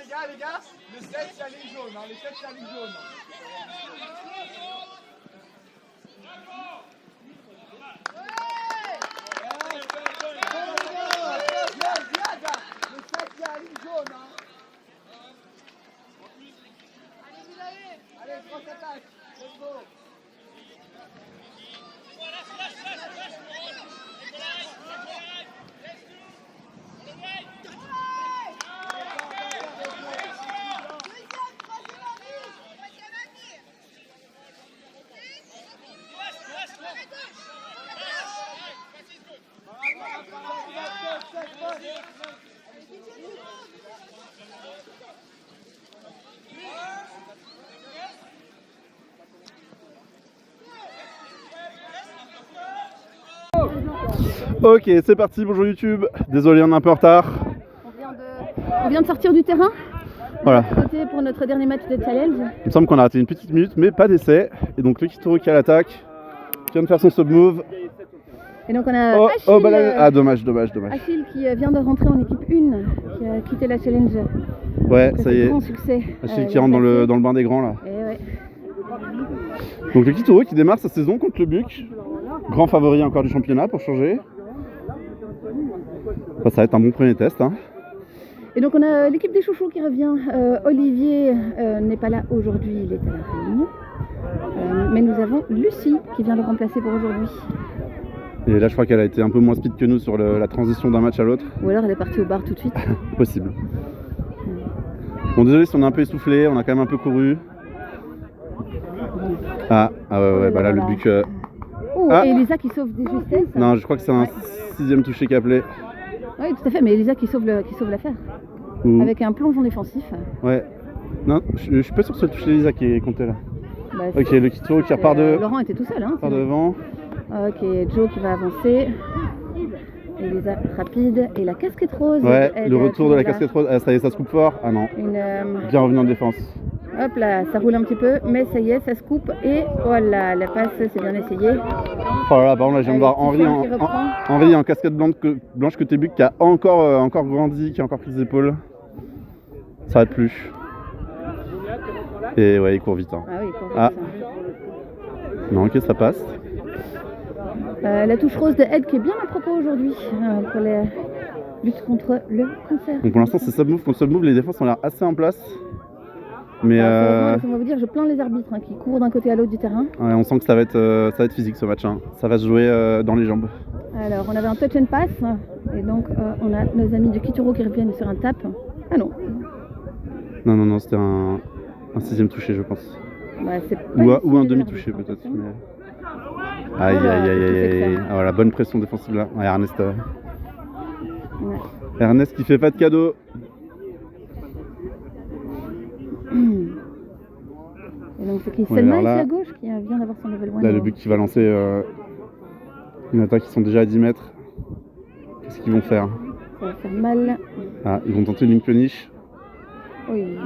les gars, le 7 c'est la ligne jaune, le 7 c'est la ligne jaune. Allez, grosse attaque, let's go. Ok, c'est parti, bonjour YouTube. Désolé, on est un peu en retard. On vient de sortir du terrain. Voilà. Côté pour notre dernier match de challenge. Il me semble qu'on a raté une petite minute, mais pas d'essai. Et donc le Kituro qui est à l'attaque, qui vient de faire son sub move. Et donc on a Achille, dommage. Achille qui vient de rentrer en équipe 1, qui a quitté la challenge. Ouais, donc ça y est. Grand succès. Achille qui rentre dans le bain des grands là. Et ouais. Donc le Kituro qui démarre sa saison contre le Buc. Grand favori encore du championnat pour changer. Ça va être un bon premier test. Hein. Et donc on a l'équipe des chouchous qui revient. Olivier n'est pas là aujourd'hui, il est à la réunion. Mais nous avons Lucie qui vient le remplacer pour aujourd'hui. Et là je crois qu'elle a été un peu moins speed que nous sur la transition d'un match à l'autre. Ou alors elle est partie au bar tout de suite. Possible. Bon désolé si on est un peu essoufflé, on a quand même un peu couru. Ah ouais, bah là le Buc... Et Elisa qui sauve des justesses. Non, je crois que c'est un 6ème touché qui a appelé. Oui, tout à fait, mais Elisa qui sauve l'affaire. Avec un plongeon défensif. Ouais. Non, je suis pas sûr que ce soit le touché d'Elisa qui est compté là. Bah, ok, le Kituro qui repart de... Laurent était tout seul. Hein, part devant. Ok, Joe qui va avancer. Elisa rapide. Et la casquette rose. Ouais, le retour de la casquette rose. Ah, ça y est, ça se coupe fort. Ah non. Bien revenu en défense. Hop là, ça roule un petit peu, mais ça y est, ça se coupe. Et voilà, la passe, c'est bien essayé. Oh là là, par contre, là, je viens de voir Henri en casquette blanche côté Buc qui a encore grandi, qui a encore pris ses épaules. Ça arrête plus. Et ouais, il court vite. Hein. Ah oui, il court vite. Non, ok, ça passe. La touche rose de Ed qui est bien à propos aujourd'hui pour la lutte contre le cancer. Donc pour l'instant, c'est sub move contre sub move, les défenses ont l'air assez en place. Mais on va vous dire, je plains les arbitres qui courent d'un côté à l'autre du terrain. Ouais, on sent que ça va être physique ce match. Hein. Ça va se jouer dans les jambes. Alors, on avait un touch and pass. Et donc, on a nos amis du Kituro qui reviennent sur un tap. Ah non. Non, c'était un 6ème touché, je pense. Bah, ou un demi-touché peut-être. Mais... Aïe. Ah, voilà, bonne pression défensive là. Ouais, Ernest. Ouais. Ernest qui fait pas de cadeau. Et donc c'est qui Selma ici à gauche qui vient d'avoir son level 1. Là le Buc qui va lancer une attaque qui sont déjà à 10 mètres. Qu'est-ce qu'ils vont faire? Ça va faire mal. Ah, ils vont tenter une punish. Oui.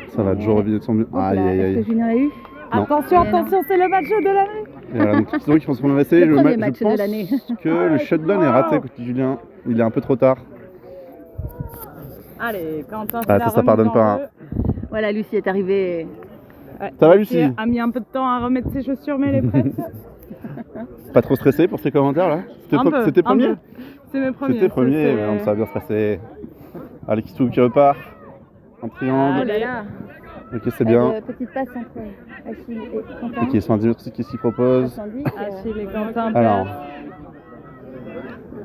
Ça va toujours revider de son but. Aïe. Est-ce que Julien l'a eu? Non. Attention, c'est le match de l'année. Et voilà, donc Kituro qui pense qu'on va essayer. Le premier match de l'année. Que le shutdown est raté côté Julien. Il est un peu trop tard. Allez, Quentin, ça pardonne pas. Hein. Voilà, Lucie est arrivée. Ouais, ça va Lucie? A mis un peu de temps à remettre ses chaussures, mais elle est prête. Pas trop stressé pour ces commentaires là? C'était premier? C'est mes premiers. C'était premier, mais ça va bien se passer. Allez, Kituro qui repart. En triangle. Oh là là. Ok, c'est bien. Petite passe entre Achille et Quentin. Ok, ils sont à 10 mètres, qu'est-ce qu'ils proposent? Achille et Quentin. Alors,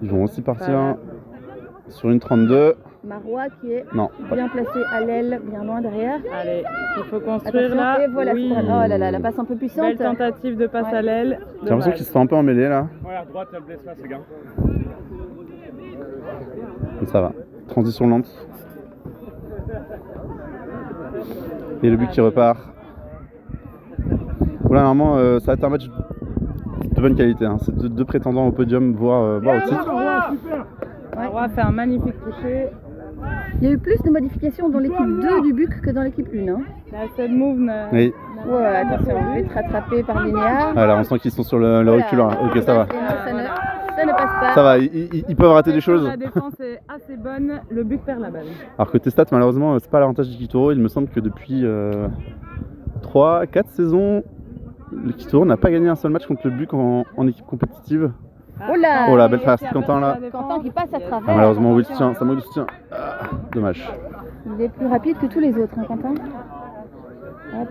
ils vont aussi partir sur une 32. Marois qui est bien placé à l'aile, bien loin derrière. Allez, il faut construire là. Et voilà, oui. Oh là là, la passe un peu puissante. Belle tentative de passe à l'aile. J'ai l'impression qu'ils se sont un peu emmêlés là. Ouais, à droite, il y a le blesse là, ce gars. Mais ça va. Transition lente. Et le Buc qui repart. Voilà, normalement, ça va être un match de bonne qualité. Hein. C'est deux prétendants au podium, voire au titre. Marois fait un magnifique toucher. Il y a eu plus de modifications dans l'équipe 2 du Buc que dans l'équipe 1. Hein. La side move. Oui. Ouais, attention, vite rattrapé par Linéa. Voilà, on sent qu'ils sont sur le recul. Hein. Ok, ça va. Ça ne passe pas. Ça va, ils peuvent rater des choses. La défense est assez bonne, le but perd la balle. Alors côté stats, malheureusement, c'est pas l'avantage du Kituro. Il me semble que depuis 3-4 saisons, le Kituro n'a pas gagné un seul match contre le Buc en équipe compétitive. Oh là, Oh là, belle trace, Quentin là. Quentin qui passe à travers. Ah, malheureusement, oui, le soutien, ça manque de soutien. Ah, dommage. Il est plus rapide que tous les autres, hein, Quentin. Hop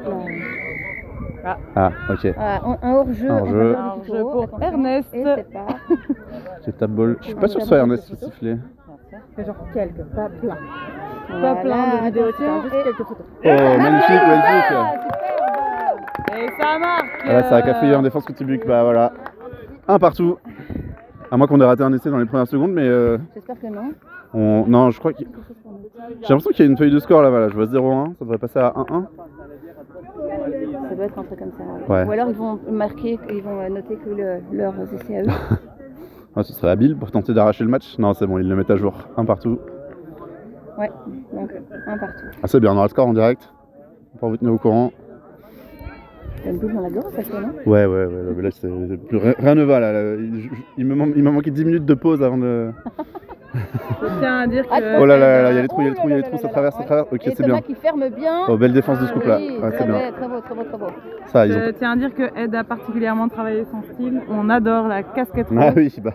là. Ah, ok. Ah, un hors-jeu. Un hors-jeu. en faveur du Un Kituro. hors-jeu pour Attention. Ernest. Et c'est pas. C'est tap ball. Je suis pas sûr que ce soit Ernest qui soit sifflé. C'est genre quelques, pas plein. Voilà, Pas plein de vidéos, attention, juste et- quelques photos. Oh, magnifique, magnifique. Ah, superbe. Et ça marque. Voilà, ça a cafouillé en défense côté Buc. Bah voilà. Un partout. À moins qu'on ait raté un essai dans les premières secondes, mais J'espère que non. non, je crois que. J'ai l'impression qu'il y a une feuille de score là-bas. Là. Je vois 0-1, ça devrait passer à 1-1. Ça doit être un truc comme ça. Ouais. Ou alors ils vont marquer, ils vont noter que leurs essais à eux. Ah, ce serait habile pour tenter d'arracher le match. Non, c'est bon, ils le mettent à jour. Un partout. Ouais, donc un partout. Ah, c'est bien, on aura le score en direct. Pour vous tenir au courant. T'as une boule dans la gorge, ça fait, non? Ouais, mais là, rien ne va. Là. Il m'a manqué 10 minutes de pause avant de. Je tiens à dire que. Oh là là, il y a les trous, Oh là là ça là traverse, là. ça traverse. Ok, Et c'est Thomas bien. qui ferme bien. Oh, belle défense de ce couple là. Oui, Ouais, c'est bien. très beau, très beau, très beau. Ça, ils ont. Je tiens à dire que Ed a particulièrement travaillé son style. On adore la casquette rose. Ah oui, bah.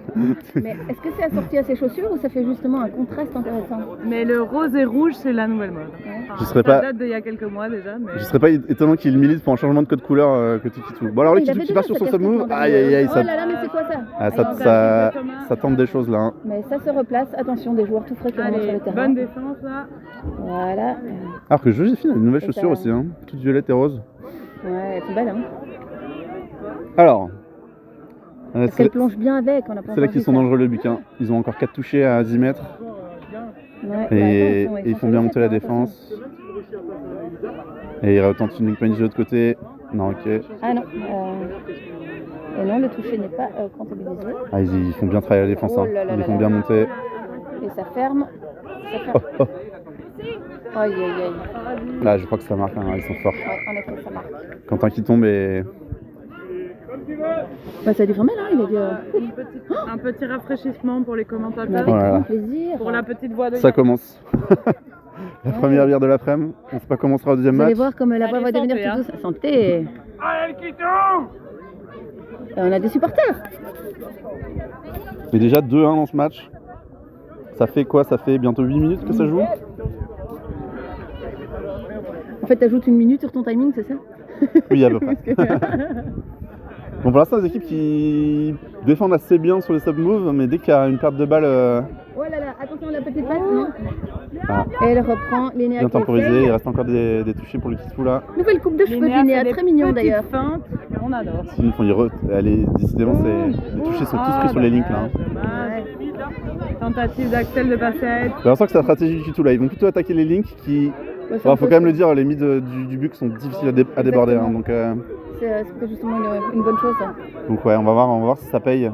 Mais est-ce que c'est assorti à ses chaussures ou ça fait justement un contraste intéressant? Mais le rose et rouge, c'est la nouvelle mode. Ouais. Je serais Ça pas. date d'il y a quelques mois déjà. Mais... Je serais pas étonnant qu'il milite pour un changement de code couleur côté Kitou. Bon, alors le Il Kitou avait qui part déjà sur son sa sub move. casquette l'an Aïe dernier. aïe aïe, Oh ça. là là, mais c'est quoi ça? Ah, Allez, ça tente des choses là. Hein. Mais ça se replace. Attention, des joueurs tout frais qui remontent sur Allez, le terrain. bonne défense là. Voilà. Alors que Joséphine a une nouvelle Et chaussure ça- aussi, hein. Toute violette et rose. Ouais, elles sont belles, hein. Alors. Parce c'est qu'elles plongent bien avec. On a pas c'est là encore qu'ils vu sont ça. dangereux le Buc. Ils ont encore 4 touchés à 10 mètres. Ouais, Et bah, attention, ils sont font bien sur monter la le set, hein, défense. Et ils retentent une punish de l'autre côté. Non, ok. Ah non. Et non, le toucher n'est pas comptabilisé. Ah, ils font bien travailler la défense. Hein. Oh là là Ils les là font là. bien monter. Et ça ferme. Ça ferme. Oh, oh. Aïe aïe aïe. Là, je crois que ça marque. Hein. Ils sont forts. Ouais, en effet, ça marque. Quentin qui tombe et. Bah, ça a dû faire mal, hein. Il a dû. Un petit rafraîchissement pour les Mais commentateurs. avec Voilà. grand plaisir. Pour la petite voix de Ça Yann. commence. La première bière de l'après-midi. On ne sait pas comment sera le deuxième Vous allez match. voir comme la voix Allez, va devenir santé, toute douce. Santé. Allez, le Kitou! Et on a des supporters. Et déjà 2-1 dans ce match. Ça fait quoi? Ça fait bientôt 8 minutes que ça joue? En fait, t'ajoutes une minute sur ton timing, c'est ça? Oui, à peu près. Bon, pour l'instant, les équipes qui défendent assez bien sur les sub-moves, mais dès qu'il y a une perte de balle Oh là là, attention la petite passe, non? ah, Et elle reprend Linéa bien qui temporisée, essaye. il reste encore des touchés pour le Kitou là. Nouvelle coupe de cheveux de Linéa Linéa, fait des très mignon petites d'ailleurs. feintes, on adore. Sinon, décidément, les touchés sont tous pris sur les links là. hein. Dommage. Tentative d'Axel de passer à Ed. J'ai l'impression que c'est la stratégie du Kitou là. Ils vont plutôt attaquer les links qui. Ouais, c'est Bon, un faut peu quand même ça. le dire, les mids du Buc sont difficiles à déborder. Hein, Exactement. C'est peut-être justement une bonne chose. Ça. donc ouais, on va voir si ça paye.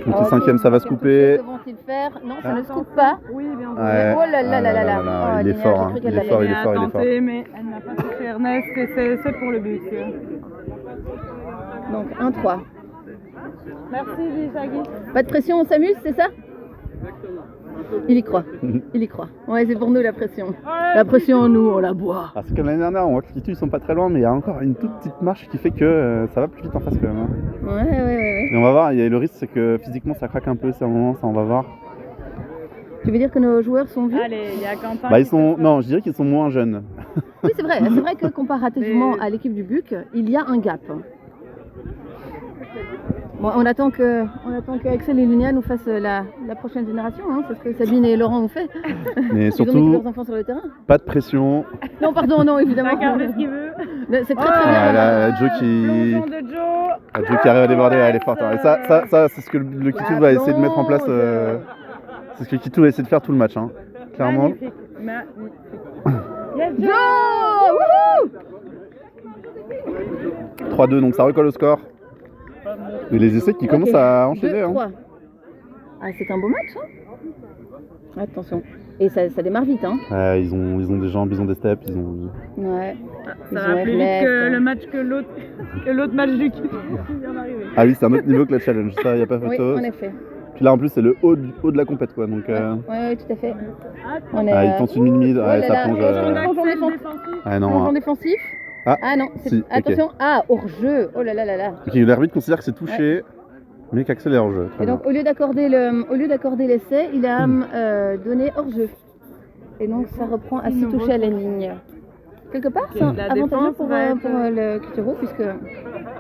Donc le cinquième, ça va se couper. Que vont-ils faire? Non, ça Ah. ne se coupe pas. Oui, bien joué. Ouais. Oh là là là là là. Oh, il est Linéa, fort, j'ai hein. cru Il qu'elle est l'avait. fort, il est Linéa fort, a il est fort. tenté, mais elle n'a pas touché Ernest et c'est pour le but. Donc 1-3. Merci, Shaggy. Pas de pression, on s'amuse, c'est ça? Il y croit. Il y croit. Ouais, c'est pour nous la pression. La pression, nous, on la boit. Ah, c'est comme l'année dernière, on voit que les Kitou ils sont pas très loin, mais il y a encore une toute petite marche qui fait que ça va plus vite en face quand même. Hein. Ouais. Et on va voir, il y a le risque c'est que physiquement ça craque un peu, c'est un moment, ça on va voir. Tu veux dire que nos joueurs sont vieux? Allez, il y a Quentin. Bah ils qui sont, fait non, je dirais qu'ils sont moins jeunes. Oui, c'est vrai. C'est vrai que comparativement Mais- à l'équipe du Buc, il y a un gap. Bon, on attend que Axel et Linéa nous fassent la prochaine génération. Hein. C'est ce que Sabine et Laurent ont fait. Mais Ils ont mis surtout, leurs enfants sur le terrain. pas de pression. Non, pardon, non, évidemment. Chacun fait ce qu'il veut. C'est très très bien. Ah, là, Joe qui, Plongeon de Joe. Joe qui arrive à déborder, elle est forte. Hein. Et ça c'est ce que le Kitou va essayer de mettre en place. C'est ce que le Kitou va essayer de faire tout le match, hein. Clairement. Magnifique. Yes, Joe. Joe, wouhou! 3-2, donc ça recolle au score. Et les essais qui commencent à enchaîner. 2-3. Hein. Ah, c'est un beau match, hein? Attention. Et ça démarre vite, hein. Ils ont des jambes, ils ont des steps, ils ont... Ouais. Ils Ça ont va plus vite Ernest. que le match que l'autre match du qui vient d'arriver. Ah oui, c'est un autre niveau que le challenge, ça, y a pas Oui, photo. en effet. Puis là, en plus, c'est le haut de la compète, quoi, donc... Oui, tout à fait. il tente une mid-mid, oh ouais, là ça là, plonge... est-ce qu'on a Axel plongeon défensif. Ah non, Plongeon défensif. Ah, non, si, ok. attention. Ah, hors-jeu. Oh là là là là. Ok, l'arbitre considère que c'est touché, mais qu'Axel est hors jeu. Et donc, au lieu d'accorder l'essai, il a donné hors-jeu. Et donc, ça reprend à 6 touchés à la ligne. Quelque part, c'est Ok, la avantageux défense pour va être- le Kitero, puisque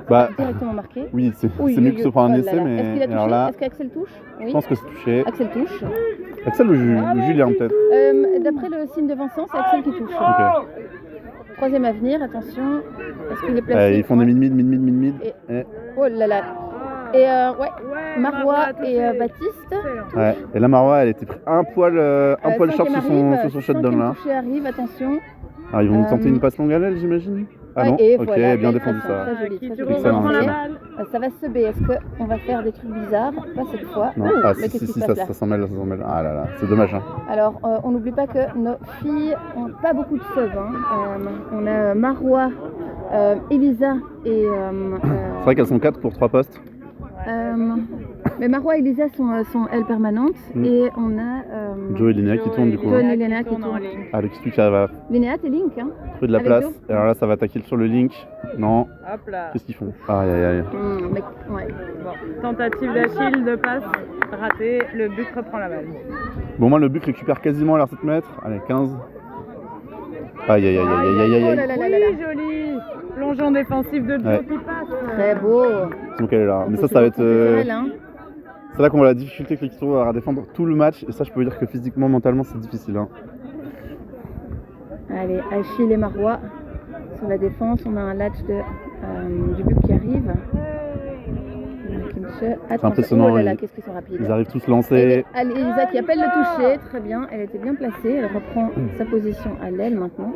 Bah, directement marqué. oui, c'est Oui, mieux oui, que se prendre un oh là essai, là. mais... Est-ce qu'il a touché? alors là, Est-ce qu'Axel touche? Oui. je pense que c'est touché. Axel touche. Axel ou Julien, peut-être. D'après le signe de Vincent, c'est Axel qui touche. Ok. Troisième avenir, attention. Est-ce qu'il est placé? Ils font des mid-mid. Et- Oh là là. Et ouais, Marois a touché. et Baptiste. Excellent. Ouais. Et là, Marois, elle était pris un poil short sur son shutdown, là. Touché arrive, attention. Alors, ils vont nous tenter Euh, une passe longue à l'aile, j'imagine. Ah Ouais, non, et ok, voilà, bien belle défendu passe, ça. Très joli, très Kitero joli. Excellent, reprend la ça. balle. Ça va se B. Est-ce qu'on va faire des trucs bizarres? Pas cette fois. Non, Ouh, ah mais si, qu'est-ce qui se ça passe là? s'en mêle, ça s'en mêle. Ah là là, c'est dommage. Hein. Alors, on n'oublie pas que nos filles n'ont pas beaucoup de subs. Hein. On a Marois, Elisa et... C'est vrai qu'elles sont 4 pour 3 postes. mais Marois et Elisa sont elles permanentes. Mm. Et on a... Joe et Linéa qui tournent du coup. Joe Hein. et Linéa qui tournent en tournent. ligne. Ah, le Kitu qui arrive à Linéa, t'es Link, hein? trouver de la Avec place. Joe. Et alors là, ça va attaquer sur le link. Non, Hop là. qu'est-ce qu'ils font? Aïe aïe aïe. Ouais. Bon, tentative d'Achille de passe ratée. Le but reprend la balle. Bon, moi, le but récupère quasiment à leur 7 mètres. Allez, 15. Aïe aïe aïe aïe aïe aïe Oh aïe. là là là Oui, là là. joli. Plongeon défensif de Joe Ouais. qui passe. Très beau. Donc elle est là. Mais ça va être. C'est là qu'on voit la difficulté que l'équipe va défendre tout le match. Et ça, je peux vous dire que physiquement, mentalement, c'est difficile. Hein. Allez, Achille et Marois sur la défense. On a un latch du but qui arrive. C'est impressionnant. Oh là là, qu'est-ce qu'ils sont rapides. Ils arrivent tous lancés. Allez, Elisa qui appelle le toucher. Très bien, elle était bien placée. Elle reprend sa position à l'aile maintenant.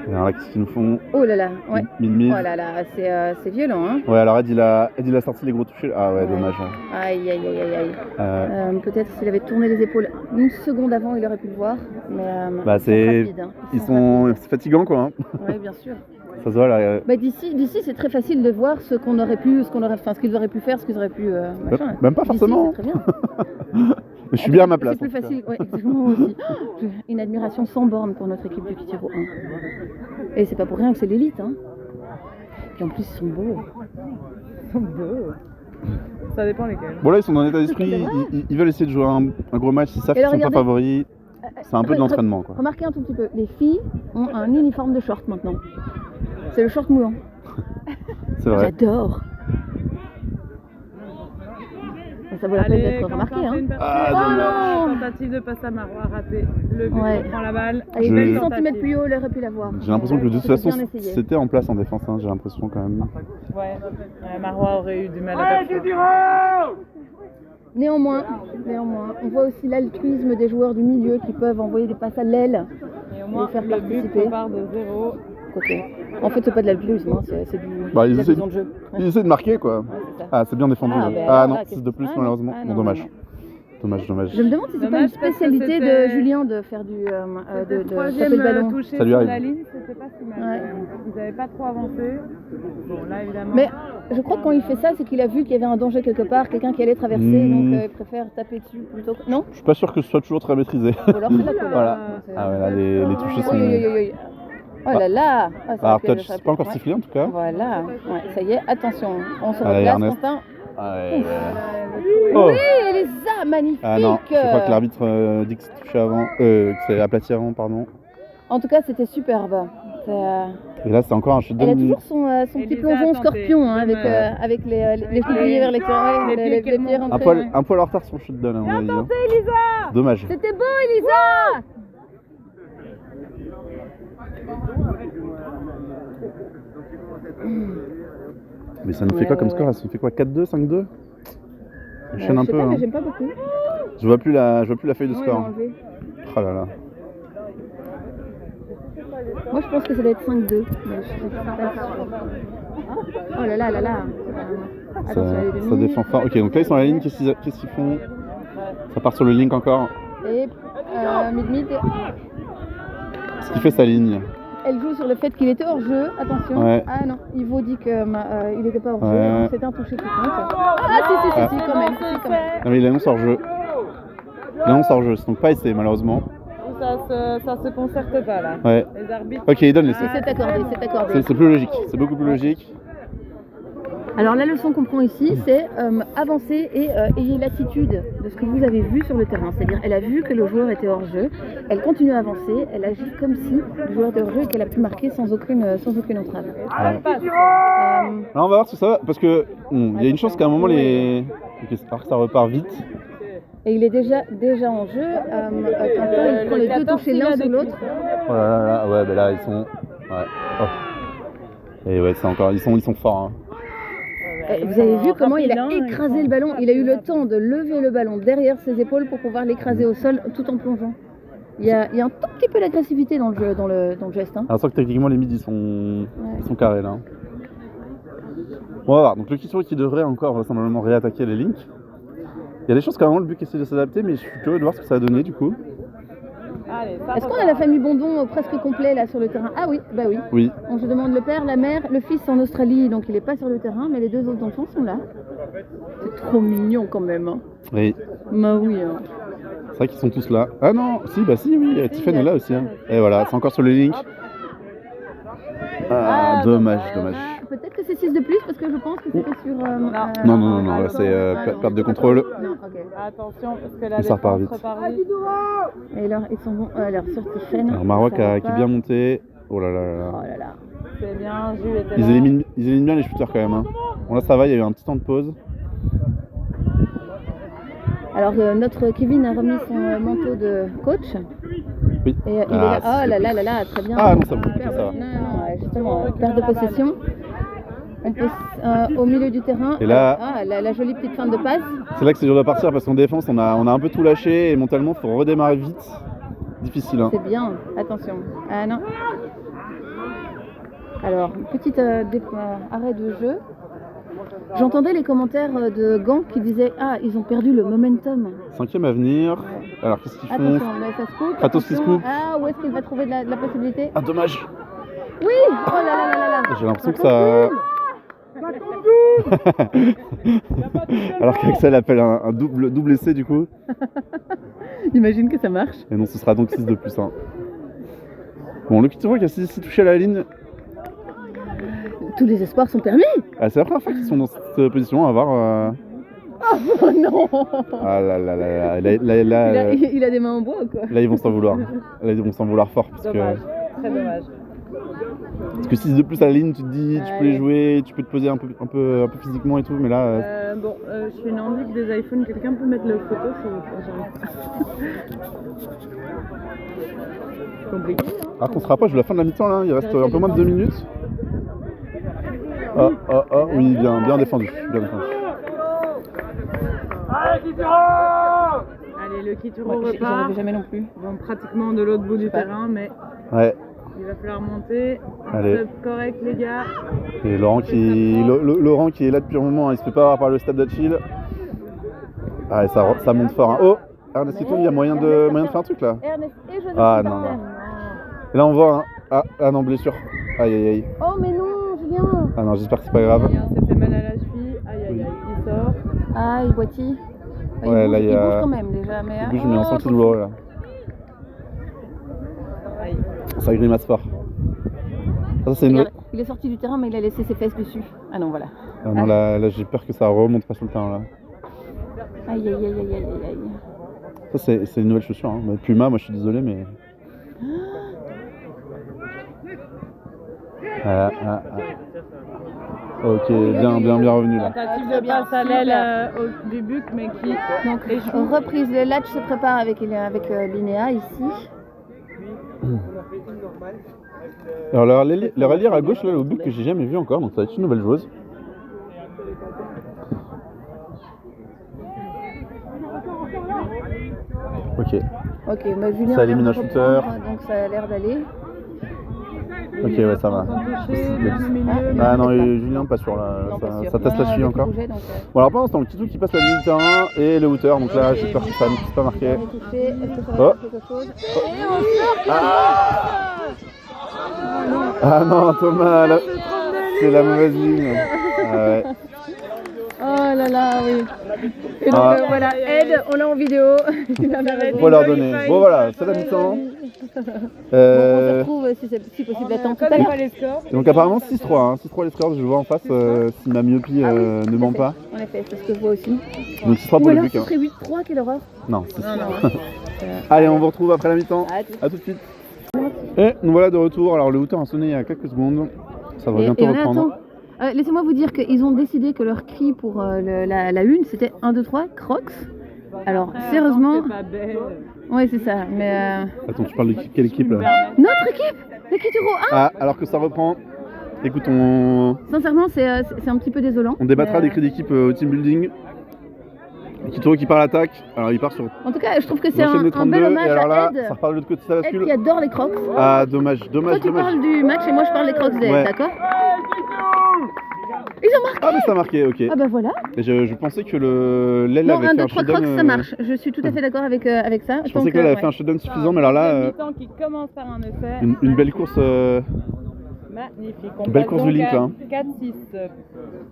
Et alors là, qu'est-ce qu'ils nous font? Oh là là, ouais. Mid-mid. Oh là là, c'est violent, hein. Ouais, alors Ed il a sorti les gros touchés. Ah ouais, dommage. Hein. Aïe, aïe, aïe, aïe, aïe. Euh, Peut-être s'il avait tourné les épaules une seconde avant, il aurait pu le voir. Mais Bah, ils sont c'est- rapides, hein. c'est fatigant quoi. Hein. Oui, bien sûr. Ça se voit là. Bah, d'ici, c'est très facile de voir ce qu'ils auraient pu faire, ce qu'ils auraient pu. Machin. Même pas D'ici, forcément. c'est très bien. Je suis bien à ma place. C'est plus en tout cas. facile, ouais, exactement, moi aussi. Une admiration sans borne pour notre équipe de Kitero 1. Et c'est pas pour rien que c'est l'élite, hein. Puis en plus, ils sont beaux. Ça dépend lesquels. Bon là ils sont dans l'état d'esprit, C'est vrai. ils veulent essayer de jouer un gros match, ils savent Et qu'ils alors, sont pas regardez. favoris, c'est un peu de l'entraînement quoi. Remarquez un tout petit peu, les filles ont un uniforme de short maintenant. C'est le short moulant. C'est vrai. J'adore. Ça vaut la peine Allez, d'être Quentin remarqué, fait hein. une percée. Ah, Oh non, tentative de passe à Marois ratée. Le but Ouais. reprend la balle. Allez, Je- 10 cm plus haut, elle aurait pu l'avoir. J'ai l'impression que de toute C'était façon bien essayé. c'était en place en défense, hein, j'ai l'impression quand même. Ouais. Marois aurait eu du mal à passer. Néanmoins, on voit aussi l'altruisme des joueurs du milieu qui peuvent envoyer des passes à l'aile. Et au moins, faire le participer. but repart de 0. Quoique. En fait, c'est pas de l'altruisme, hein, c'est du Bah, ils de la essaient- vision de jeu. Ils essaient de marquer quoi. Ouais, c'est ça. Ah c'est bien défendu. Ah, là. ben, Ah alors non, là, 6 de plus ah, malheureusement. ah, Bon, non, dommage. non. Dommage. Je me demande si c'est pas une Dommage parce que spécialité de c'était- Julien de faire du Le de taper troisième le ballon. touché Ça lui sur arrive. la ligne, c'était pas si mal. Ouais. Vous n'avez pas trop avancé. Bon, là évidemment. Mais je crois que quand il fait ça, c'est qu'il a vu qu'il y avait un danger quelque part, quelqu'un qui allait traverser, Hmm. donc il préfère taper dessus plutôt que. Non? Je suis pas sûr que ce soit toujours très maîtrisé. Ou alors c'est la couleur. Voilà. C'est- Ah ouais là les touchés sont... Oui, oui, oui, oui. Oh là là! Ah, ça Alors aurait pu- touch, ça aurait c'est pas pu- encore ouais. sifflé en tout cas. Voilà, ouais, ça y est, attention, on se Allez, replace, Ernest. Quentin. Ah, ouais. Oui, Oh. Elisa, magnifique! Ah non, je crois que l'arbitre dit que c'est touché avant, que c'est aplati avant, pardon. En tout cas, c'était superbe. C'est, Et là c'est encore un Elle a shutdown. toujours son petit Elisa plongeon a tenté. scorpion hein, avec, Dommage. avec les pieds vers l'extérieur, Les pieds qui remontent. rentrés. Un poil en retard sur le shutdown à mon avis. Hein. Elisa. Dommage. C'était beau, Elisa! Mais ça nous fait quoi comme score là? Ça nous fait quoi? 4-2, 5-2? On chaîne un Je sais peu. pas, Hein. mais j'aime pas beaucoup. Je vois plus la feuille de Non, ils score. l'ont enlevé. Oh là là. Moi, je pense que ça doit être 5-2. Mais je suis pas sûre. Oh là là là là. Attention, les Ça demi. défend fort. Ok, donc là ils sont à la ligne, qu'est-ce qu'ils font? Ça part sur le link encore. Et Mid-mid. Ce qui fait sa ligne. Elle joue sur le fait qu'il était hors jeu. Attention. Ouais. Ah non, Ivo dit qu'il n'était pas hors jeu. Ouais. Donc c'est un touché qui compte. Ah si, quand même. Si, quand même. Non mais il annonce hors jeu. Il annonce hors jeu, c'est donc pas essai malheureusement. Ça se concerte pas là. Ouais. Les arbitres. Ok, il donne l'essai. C'est accordé, c'est accordé. C'est plus logique, c'est beaucoup plus logique. Alors la leçon qu'on prend ici, c'est avancer et ayez l'attitude de ce que vous avez vu sur le terrain. C'est-à-dire, elle a vu que le joueur était hors jeu, elle continue à avancer, elle agit comme si le joueur était hors jeu et qu'elle a pu marquer sans aucune entrave. Ouais. Là on va voir si ça va, parce que il y a une chance qu'à un moment j'espère que ça repart vite. Et il est déjà en jeu. Quentin, il prend les deux touchés l'un sur l'autre. Oh là là, ouais, ben là ils sont. Ouais. Oh. Et ouais, c'est encore. Ils sont forts. Hein. Vous avez vu comment il a écrasé le ballon. Il a eu le temps de lever le ballon derrière ses épaules pour pouvoir l'écraser au sol tout en plongeant. Il y a un tout petit peu d'agressivité dans le jeu, dans le geste. Hein. Alors, sans que techniquement les mids ils sont carrés là. On va voir. Donc le Kitsuru qui devrait encore vraisemblablement réattaquer les links. Il y a des chances qu'à un moment le but essaie de s'adapter, mais je suis curieux de voir ce que ça va donner du coup. Est-ce qu'on a la famille Bondon presque complet là sur le terrain? Ah oui, bah oui. Oui. On se demande le père, la mère, le fils en Australie, donc il n'est pas sur le terrain, mais les deux autres enfants sont là. C'est trop mignon quand même. Hein. Oui. Bah oui. Hein. C'est vrai qu'ils sont tous là. Ah non, si, bah si, oui, Tiffen est là aussi. Hein. Et voilà, c'est encore sur le link. Ah, dommage. Peut-être que c'est 6 de plus parce que je pense que c'était sur. Non, là, c'est perte de contrôle. Non, ok. Attention, parce que la Et ça repart défense vite. repart vite. Et alors, ils sont bons. Alors, sur Tiffen. Alors Maroc ça va qui est pas. bien monté. Oh là là là. Oh là là. C'est bien, Jules était Ils là. éliminent bien les shooters quand même. Hein. Bon là ça va, il y a eu un petit temps de pause. Alors, notre Kevin a remis son manteau de coach. Oui. Et il est là. Oh là là là là, très bien. Ah non, ça va, Super. ça va. Non, justement, perte de possession. On peut, au milieu du terrain. Et là- la jolie petite fin de passe. C'est là que c'est dur de partir parce qu'en défense on a un peu tout lâché et mentalement faut redémarrer vite. Difficile hein. C'est bien, attention. Ah non. Alors, petit arrêt de jeu. J'entendais les commentaires de Gant qui disaient ah, ils ont perdu le momentum. 5ème à venir. Alors qu'est-ce qu'ils font? Attention, mais ça se coupe. Kratos qui se attention. coupe. Ah, où est-ce qu'il va trouver de la possibilité? Ah dommage. Oui. Oh là là là là là. J'ai l'impression que ça. Alors qu'Axel appelle un double essai du coup. Imagine que ça marche. Et non, ce sera donc 6 de plus. Hein. Bon, le Kitsuru qui a 6 touché à la ligne. Tous les espoirs sont permis. Ah, c'est la première fois qu'ils sont dans cette position, à voir. Oh non. Ah là là là là. Il a des mains en bois quoi. Là, ils vont s'en vouloir. Là, ils vont s'en vouloir fort. Parce Dommage, très dommage. que 6 de plus à la ligne, tu te dis, tu peux les Ouais. jouer, tu peux te poser un peu physiquement et tout, mais là. Je suis une envie des iPhones. Quelqu'un peut mettre le photo s'il vous plaît. C'est compliqué. Hein. Alors qu'on se rapproche de la fin de la mi-temps, là, il reste un peu moins de 2 minutes. Oui, bien défendu. Bien défendu. Allez, le Kitsuru J'y repart. arriverai jamais non plus. Bon, pratiquement de l'autre bout du terrain, mais Ouais. il va falloir monter. Allez. C'est correct, les gars. Et Laurent qui est là depuis un moment, hein, il se fait pas avoir par le stade d'Achille. Ah, et ça monte fort. Hein. Oh, Ernest qui tombe, il y a moyen de faire un truc là. Ernest et Joseph Ah, qui non. partent. Et là on voit. Hein. Ah non, blessure. Aïe aïe aïe. Oh mais non, Julien. Ah non, j'espère que c'est pas grave. Il s'est fait mal à la cheville. Aïe aïe aïe, il sort. Ah, il boitille. Ouais, là, il y a- bouge quand même déjà. Mais, En plus, je me sens tout douloureux là. Aïe. Ça grimace fort. Ça, c'est une. Regarde, il est sorti du terrain mais il a laissé ses fesses dessus. Ah non, voilà. Ah non, là j'ai peur que ça remonte pas sur le terrain là. Aïe aïe aïe aïe aïe aïe. Ça, c'est une nouvelle chaussure. Hein. Mais Puma, moi je suis désolé, mais. Ok, bien revenu là. Tentative très de bien, passe à l'aile super. du but, mais qui Donc, échoue. reprise, le latch se prépare avec Linéa ici. Alors leur allié à gauche là, au but que j'ai jamais vu encore, donc ça va être une nouvelle joueuse. Ok. Ok, bah, Julien Ça vient élimine de un shooter. reprendre, donc ça a l'air d'aller. Ok, ouais, ça va. Du milieu. Ah non, peut-être Julien, pas sûr là. Non, pas sûr. Ça teste la Non, cheville avec encore. le rouget, donc, Bon, alors pendant ce temps, le Kitou qui passe la ligne de terrain et le hooter. Donc là, j'ai peur que ça ne puisse pas marquer. on est touché. Est-ce que ça va Oh. faire quelque chose? Ah non, Thomas, c'est la mauvaise ligne. Ah ouais. Oh là là, oui. Et donc Ah. voilà, Ed, on l'a en vidéo. Il avait raison. Faut leur donner. Bon voilà, c'est la mi-temps. Bon, on se retrouve si possible à temps tout à l'heure. les scores. Et donc apparemment 6-3, hein. 6-3 les scores, je vois en face si ma myopie Ah oui, ne ment pas. En effet, c'est ce que je vois aussi. Donc 6-3 Ou pour le alors but. ce Hein. serait 8-3, quelle horreur. Non, Non. Allez, on vous retrouve après la mi-temps. À tout. A tout de suite. Et nous voilà de retour. Alors le hooter a sonné il y a quelques secondes. Ça va bientôt on reprendre. attend. Laissez-moi vous dire qu'ils ont décidé que leur cri pour la une, c'était 1, 2, 3, Crocs. Alors, sérieusement... C'est pas belle. Ouais, c'est ça, mais... Attends, tu parles de quelle équipe là? Notre équipe, le Kituro 1. Ah, alors que ça reprend. Écoute, on Sincèrement, c'est un petit peu désolant. débattra mais, des cris d'équipe au team building. Kitoro qui part à l'attaque. Alors il part sur En tout cas, je trouve que c'est l'enchaîne de un bel 32. hommage Et alors là, à Ed. ça repart de l'autre côté, ça Ed bascule. qui adore les Crocs. Ah, dommage. Toi, tu parles du match et moi, je parle des Crocs d'Ed, Ouais. d'accord? Ils ont marqué. Ah, mais ça a marqué, ok. Ah bah voilà. Et je pensais que l'aile Non, avait 1, fait 2, un 3 shutdown. Crocs, ça marche. Je suis tout à fait d'accord avec ça. Je pensais que l'aile avait fait un shutdown suffisant, mais alors là, Mi-temps qui commence par un essai. une belle course. Magnifique. On Belle passe course donc du Link, à là, hein. 4-6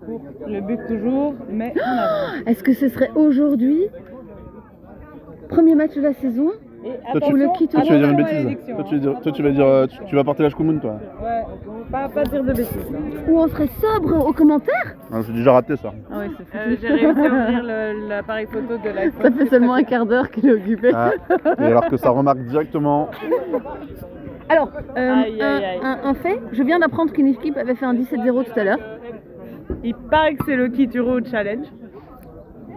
pour le but toujours, mais on avance. Est-ce que ce serait aujourd'hui premier match de la saison? Et Toi, tu, le attention, Kitoro. toi, tu vas dire une attention à bêtise. l'élection, Toi, tu vas dire, tu vas porter la Shkumun, toi. Ouais, pas dire de bêtises. Ou on serait sobre aux commentaires? Ah, j'ai déjà raté ça. Ah oui, c'est J'ai réussi à ouvrir l'appareil photo de l'iPhone. Ça fait seulement un quart d'heure qu'il est occupé. Ah, et alors que ça remarque directement. Alors, Aïe, aïe, aïe. un fait, je viens d'apprendre qu'une équipe avait fait un 17-0 tout à l'heure. Il paraît que c'est le Kituro Challenge.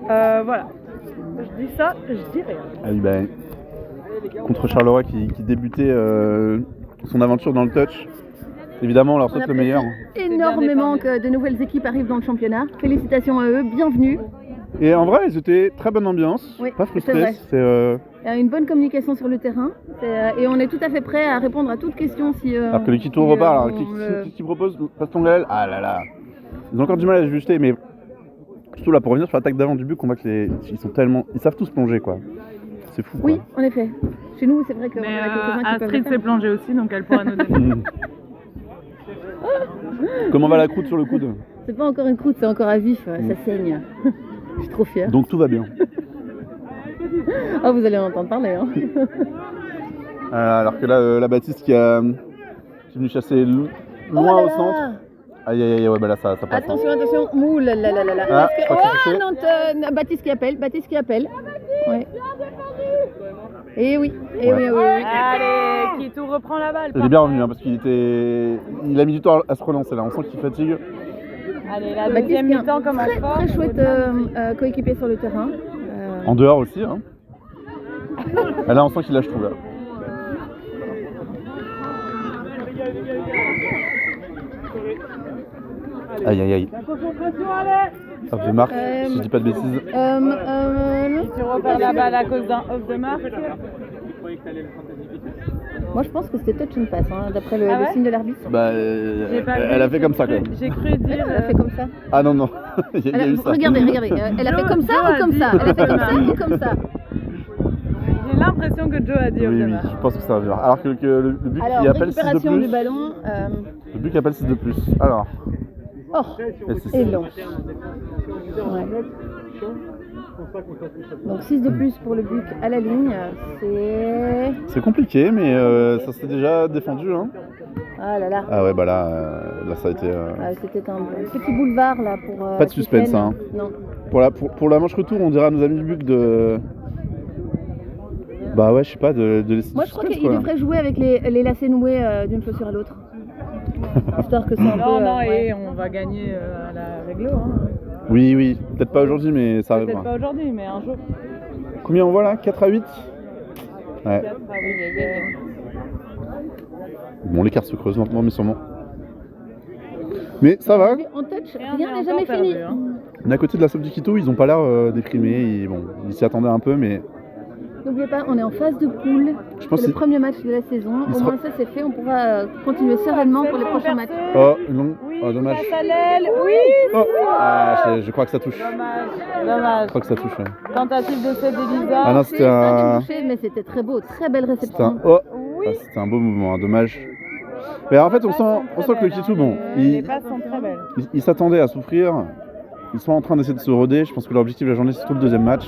Voilà. Je dis ça, je dis rien. Ah oui, ben, contre Charleroi qui débutait son aventure dans le touch. Évidemment, on leur souhaite le apprécie meilleur. énormément que de nouvelles équipes arrivent dans le championnat. Félicitations à eux, bienvenue. Et en vrai, ils étaient très bonne ambiance, Oui, pas c'est frustrés. vrai. C'est Une bonne communication sur le terrain. Et on est tout à fait prêt à répondre à toute question si... alors que les Kitto repart, alors qui propose passe ton galère. Ah là là, ils ont encore du mal à ajuster, mais surtout là pour revenir sur l'attaque d'avant du but, on voit que ils sont tellement, ils savent tous plonger quoi. C'est fou. Oui, en effet. Chez nous, c'est vrai qu'on en Mais a quelques-uns qui peuvent le Astrid faire. s'est plongée aussi, donc elle pourra nous donner. Comment va la croûte sur le coude? C'est pas encore une croûte, c'est encore à vif, ça saigne. Je suis trop fière. Donc tout va bien. Ah, vous allez en entendre parler. Hein. Alors que là, la Baptiste qui est venue chasser loin là au là. centre. Aïe aïe aïe, ouais, bah là ça passe. Attention, attention. Ouh là là là là là. Ah, Est-ce je crois que c'est touché. non, Baptiste qui appelle. Ouais. Et oui, Ouais. oui. Allez, Kitto reprend la balle. Il est bien revenu hein, parce il a mis du temps à se relancer là, on sent qu'il fatigue. Allez, la Baptiste deuxième qui est un mi-temps commence très, fort. très chouette coéquipier sur le terrain. En dehors aussi. Hein. Et là on sent qu'il lâche tout là. Aïe aïe aïe. Ça fait marque, si je dis pas de bêtises. Tu repères la balle à cause d'un off de marque. Moi je pense que c'était touch and pass, hein, d'après le, Ah ouais le signe de l'arbitre. Bah, J'ai pas elle vu, a fait comme ça quand même. J'ai cru dire. Elle a fait comme ça. Ah non non, il y a eu ça. Regardez, elle a fait comme ça Joe ou comme a ça? dit- Elle a fait comme ça ou comme ça? J'ai l'impression que Joe a dit off Oui de oui, marque. je pense que ça va venir. Alors que le but Alors, qui appelle 6 de récupération plus. du ballon. Le but qui appelle 6 de plus. Alors. Oh, et c'est- et long. Ouais. Donc 6 de plus pour le but à la ligne, c'est... C'est compliqué, mais ça s'est déjà défendu. Hein. Ah là là, Ah ouais, bah là ça a été. c'était un petit boulevard là pour... Pas de suspense, Stephen. hein. Non. Pour la manche retour, on dira à nos amis du but de. Bah ouais, je sais pas, de laisser Moi du je crois suspense, qu'il quoi. devrait jouer avec les lacets noués d'une chaussure à l'autre. Histoire que c'est un peu... Non, ouais. et on va gagner à la réglo. Hein. Oui, peut-être pas aujourd'hui, mais ça Peut-être arrivera. pas aujourd'hui, mais un jour. Combien on voit là 4 à 8. Ouais. Bon, l'écart se creuse lentement, mais sûrement. Mais ça va. En touch, Rien rien n'est n'est jamais encore fini. perdu, hein. Mais à côté de la Somme du Quito, ils ont pas l'air déprimés. Bon, ils s'y attendaient un peu, mais N'oubliez pas, on est en phase de poule. Je pense C'est le que premier match de la saison. il Au sera- moins ça c'est fait, on pourra continuer sereinement pour les prochains matchs. Oh, non. Oui, Oh, dommage. passe à l'aile. Oui. Oh. Ah, je crois que ça touche. Dommage. Je Dommage. crois que ça touche. Ouais. Tentative d'essai d'Elisa. Ah non, C'est c'était un... touché, mais c'était très beau, très belle C'était réception. un... Oh. Oui. Ah, c'était un beau mouvement, hein, dommage. Mais en fait, on sent que le Kitou, bon, Les il passes sont très belles. s'attendait à souffrir. Ils sont en train d'essayer de se roder. Je pense que leur objectif de la journée, c'est tout le deuxième match.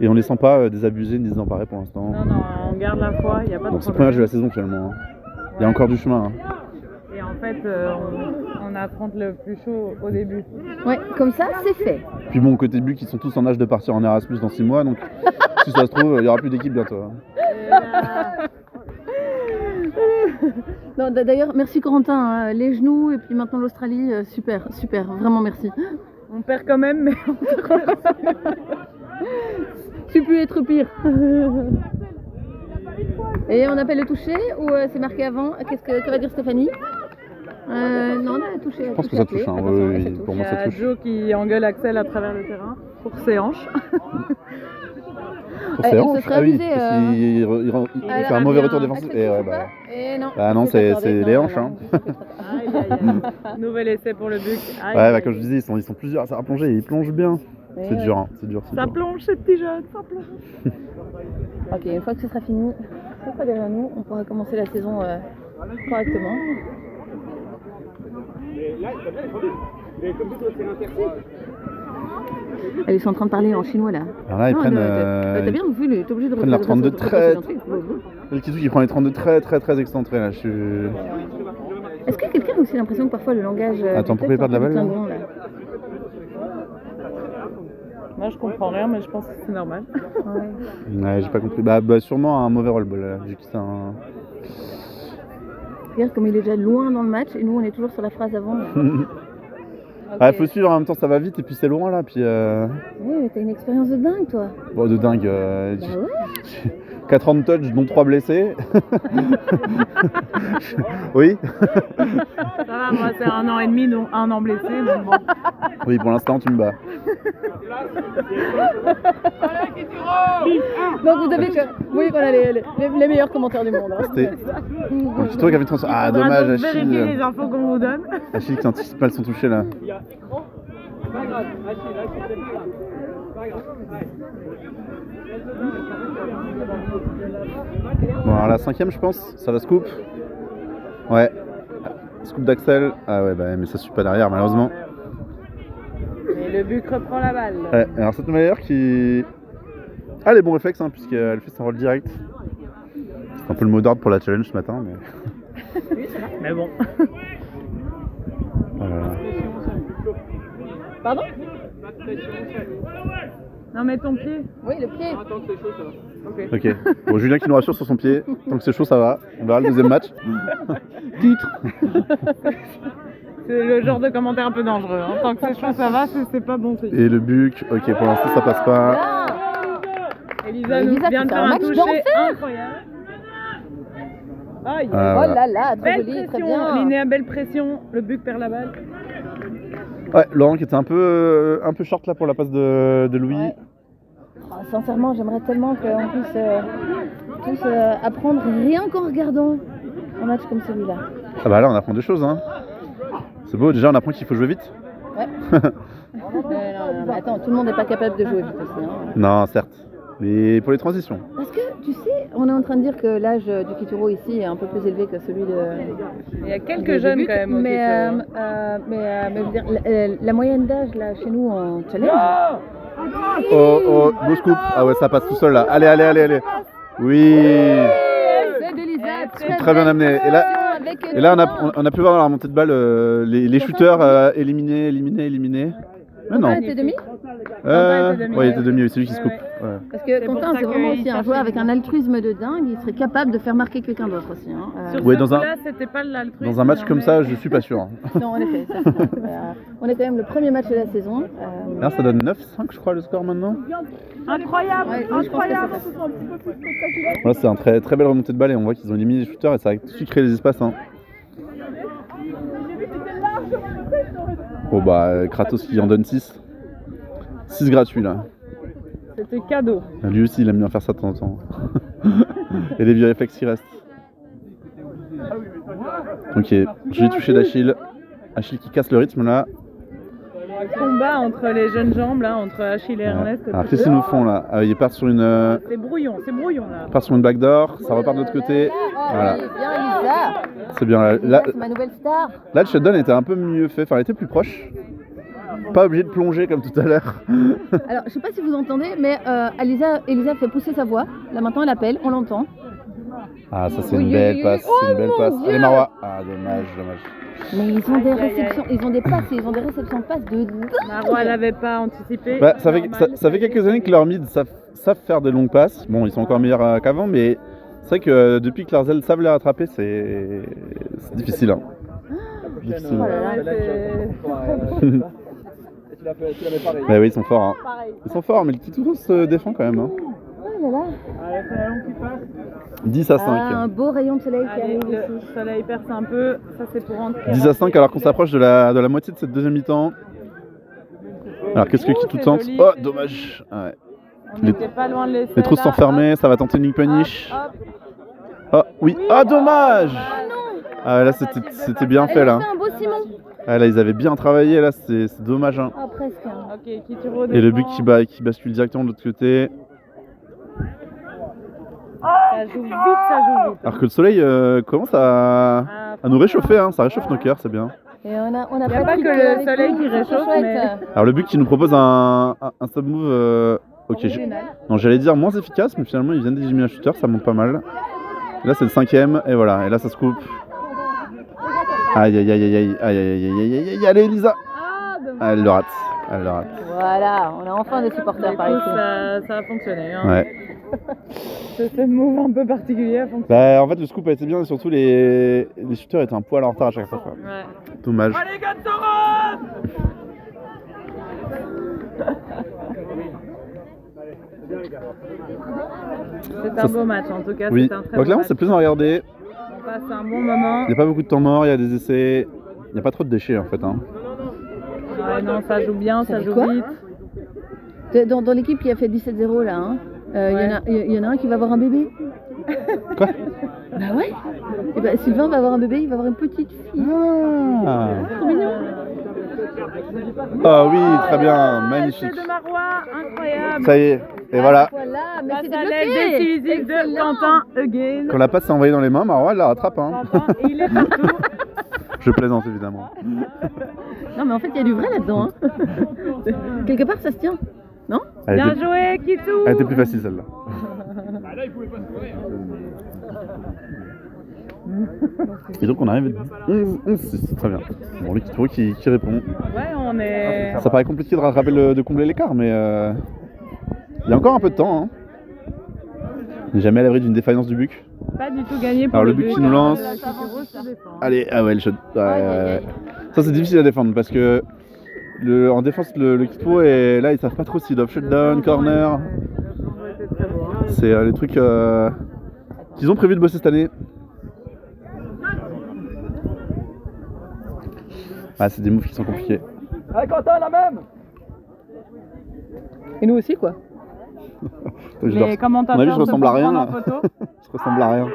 Et on les sent pas désabusés ni désemparés pour l'instant. Non, non, on garde la foi, il n'y a pas de Donc c'est le premier match de problème. la saison finalement. Il y a encore du chemin. Hein. Et en fait, on affronte le plus chaud au début. Ouais, comme ça, c'est fait. Puis bon, côté but, ils sont tous en âge de partir en Erasmus dans 6 mois. Donc si ça se trouve, il n'y aura plus d'équipe bientôt. Hein. Et là, Non, d'ailleurs, merci Corentin. Hein. Les genoux et puis maintenant l'Australie, super, super, vraiment merci. on perd quand même, mais Tu peux être pire. Et on appelle le toucher ou c'est marqué avant? Que va dire Stéphanie? Non, on a touché. Je pense que ça touche. Hein. Oui, oui, pour il moi, y ça a touche. Joe qui engueule Axel à travers le terrain pour ses hanches. Pour Elle ses se hanches, serait ah oui, amusée, parce qu'il fait un mauvais retour défensif. Et ouais, bah. Et non. Bah non, c'est les hanches. Hein. Aïe, aïe, aïe. Nouvel essai pour le Buc. Aïe, Ouais, aïe, bah, comme je disais, ils sont plusieurs à savoir plonger. Ils plongent bien. C'est dur, hein. C'est dur. Ça plonge ces petits jeunes, ça plonge. Ok, une fois que ce sera fini, ce sera derrière nous, on pourra commencer la saison correctement. Ils sont en train de parler en chinois là. Alors là, ils Non, prennent. t'as bien vu, t'es obligé de prennent leur 32 très- Le Le Kitou qui prend les 32 très excentrés là. Est-ce que quelqu'un a aussi l'impression que parfois le langage. Attends, du pourquoi il perd de la texte est un balle, peu clingant, là Moi, je comprends rien, mais je pense que c'est normal. Ouais. Ouais, j'ai pas compris. Bah, sûrement un mauvais roll là, vu que c'est un. Regarde comme il est déjà loin dans le match et nous on est toujours sur la phrase avant. Ah, faut suivre en même temps, ça va vite et puis c'est loin là. Puis. Oui, mais t'as une expérience de dingue toi. Bon, de dingue. Bah ouais. 4 ans de touch, dont 3 blessés. Oui. Ça va, moi, c'est 1 an et demi, donc 1 an blessé. Donc bon. Oui, pour l'instant, tu me bats. Donc vous savez que vous voyez qu'on a les meilleurs commentaires du monde. Hein. C'était. Donc, Kitou qui avait une trans- Ah, Faudra dommage, donc vérifier les Achille. infos qu'on vous donne. Achille qui anticipe mal son toucher là. Bon, alors la 5ème, je pense, ça va scoop. Ouais. Scoop d'Axel. Ah ouais, bah, mais ça suit pas derrière, malheureusement. Et le Buc reprend la balle. Ouais, alors cette meilleure qui a les bons réflexes, hein, puisqu'elle fait son rôle direct. C'est un peu le mot d'ordre pour la challenge ce matin, mais. Mais bon. Voilà. Pardon? Non, mais ton pied. Oui, le pied. Ok. Bon, Julien qui nous rassure sur son pied. Tant que c'est chaud, ça va. On verra le deuxième match. Titre. C'est le genre de commentaire un peu dangereux. Hein. Tant que c'est chaud, ça va, c'est pas bon signe. Et le Buc. Ok, pour l'instant, ça passe pas. Ah, Elisa Elisa nous vient qui de fait faire un un match toucher d'enfer. incroyable. Aïe. Ah, oh voilà. là là, très Belle joli, très pression, bien. Linéa, belle pression. Le Buc perd la balle. Ouais, Laurent qui était un peu short là pour la passe de Louis. Ouais. Oh, sincèrement, j'aimerais tellement qu'on puisse tous apprendre rien qu'en regardant un match comme celui-là. Ah bah là, on apprend des choses, hein. C'est beau, déjà on apprend qu'il faut jouer vite. Ouais. non, mais attends, tout le monde n'est pas capable de jouer vite aussi. Hein. Non, certes. Mais pour les transitions. Parce que, tu sais, on est en train de dire que l'âge du Kituro ici est un peu plus élevé que celui de... Il y a quelques de jeunes Buc, quand même au mais, Kituro, hein. mais je veux dire, la moyenne d'âge là chez nous en challenge. Oh, beau scoop. Ah ouais, ça passe tout seul là. Allez. Oui. C'est d'Elisa, Très bien amené. Et là, on a pu voir dans la remontée de balle les shooters éliminés. Mais non. Quentin était demi. Quentin était demi, Ouais, il était ouais. demi, c'est lui qui scoop. Ouais. Ouais. Parce que pour Quentin, ça c'est vraiment qu'il aussi un cherchait joueur avec les un altruisme de dingue. Il serait capable de faire marquer quelqu'un d'autre aussi. Hein. Sur Ouais, ce dans un- coup-là, c'était pas de l'altruisme. Dans un match comme mais- ça, je suis pas sûr. Hein. Non, en effet. Ça, on est quand même le premier match de la saison. Là, ça donne 9-5, je crois, le score maintenant. Incroyable, Ouais, je pense que incroyable. c'est ça. Voilà, c'est un très belle remontée de balle et on voit qu'ils ont éliminé les shooters et ça a tout de suite créé les espaces. Hein. Bon bah, Kratos qui en donne 6. 6 gratuits là. C'est C'était cadeau. Lui aussi, il aime bien faire ça de temps en temps. Et les vieux réflexes qui restent. Ok, je vais toucher d'Achille. Achille qui casse le rythme là. Combat entre les jeunes jambes, là, entre Achille et Ernest. Alors qu'est-ce qu'ils nous font là? Ils partent sur une. C'est brouillon là. Ils partent sur une backdoor, ça repart de l'autre côté. Voilà. Bien, Elisa. C'est bien là. Là, C'est ma nouvelle star. le shutdown était un peu mieux fait, enfin il était plus proche. Pas obligé de plonger comme tout à l'heure. Alors, je sais pas si vous entendez, mais Elisa fait pousser sa voix. Là maintenant, elle appelle, on l'entend. Ah, ça c'est une Oui, belle oui, passe, oui. c'est une belle Oh, passe. mon Allez Dieu. Marois. Ah, dommage. Mais ils ont des réceptions, ils ont des passes, ils ont des réceptions de passes de dingue. Marois l'avait pas anticipé. Bah, ça fait quelques années que leurs mids savent faire des longues passes. Bon, ils sont encore meilleurs qu'avant, mais c'est vrai que depuis que leurs ailes savent les rattraper, c'est difficile. Hein. Difficile. Oh là là. Tu l'avais pareil. Bah oui, ils sont forts. Hein. Pareil. Ils sont forts, mais le Kituro se défend quand même. Hein. Oh là là. 10 à 5. Ah, un beau rayon de soleil qui Allez, arrive le ici. soleil perce un peu, ça c'est pour rentrer. 10 à 5 alors qu'on s'approche de la moitié de cette deuxième mi-temps. Alors qu'est-ce que Oh, Kitou c'est tente? joli, Oh, c'est dommage. Ouais. On n'était pas loin de laisser. Les trousses sont là. fermées, Hop, ça va tenter une ligne punish. hop. Oh, oui. Ah, dommage. Non. Ah, là, c'était bien fait, Elle là. a fait un beau Simon. Ah, là, ils avaient bien travaillé, là, c'est dommage. Hein. Ah, presque. Hein. Ok, Kituro Et le but défend. qui bascule directement de l'autre côté. Ça joue vite, ça joue vite. Alors que le soleil commence à nous réchauffer, hein. Ça réchauffe nos cœurs, c'est bien. Et on a Y a pas Patrick que le avec soleil nous, qui c'est réchauffe, chouette. mais- Alors le but qui nous propose un sub-move, ok, non, j'allais dire moins efficace, mais finalement ils viennent d'éliminer un shooter, ça monte pas mal. Là c'est le 5ème, et voilà, et là ça se coupe. Aïe aïe aïe aïe aïe aïe aïe aïe aïe aïe aïe, allez Elisa. Ah, dommage. Ah, elle le rate, elle le rate. Voilà, on a enfin des supporters Du par coup, ici. ça a fonctionné. Hein. Ouais. Ce move un peu particulier a fonctionné. Bah en fait le scoop a été bien, et surtout les shooters étaient un poil en retard à chaque fois. Quoi. Ouais. Dommage. C'est un beau match en tout cas. Oui, C'était un très donc beau clairement match. c'est plus à regarder. On passe un bon moment. Il n'y a pas beaucoup de temps mort, il y a des essais. Il n'y a pas trop de déchets en fait. Hein. Ouais, non, ça joue bien, ça dit joue quoi vite. Dans l'équipe qui a fait 17-0 là, hein, il y en a un qui va avoir un bébé. Quoi? Bah ouais. Et bah, Sylvain va avoir un bébé, il va avoir une petite fille. Ah. Ah oui, très bien, magnifique. C'est de Marois, incroyable. Ça y est, et voilà. Voilà, mais Passe c'est à l'aile débloqué. décisive de Excellent. Quentin again. Quand la passe s'est envoyée dans les mains, Marois elle la rattrape. Hein. Quentin, et il est partout. Je plaisante évidemment. Non mais en fait il y a du vrai là-dedans. Hein. Quelque part ça se tient. Non? Bien joué, Kitou. Elle était plus facile celle-là. Là, il pouvait pas se courir. Et donc on arrive 11-6, très bien. Bon, le Kituro qui répond. Ouais, on est. Ça paraît compliqué de rattraper de combler l'écart, mais il y a encore un peu de temps. Hein. On n'est jamais à l'abri d'une défaillance du Buc. Pas du tout gagné pour Alors, le but qui nous lance. Kituro se défend. Allez, ah ouais, le shot. Ouais, Aïe, aïe, ouais. aïe. Ça c'est difficile à défendre parce que en défense le Kituro est là, ils savent pas trop s'ils doivent shutdown, corner. C'était très beau. Hein. C'est les trucs qu'ils ont prévu de bosser cette année. Ah, c'est des moves qui sont compliqués. Allez, Quentin, la même. Et nous aussi quoi. Je Les dors. commentateurs On a vu, je se ressemble à font rien. prendre Là. en photo. Je ressemble à rien.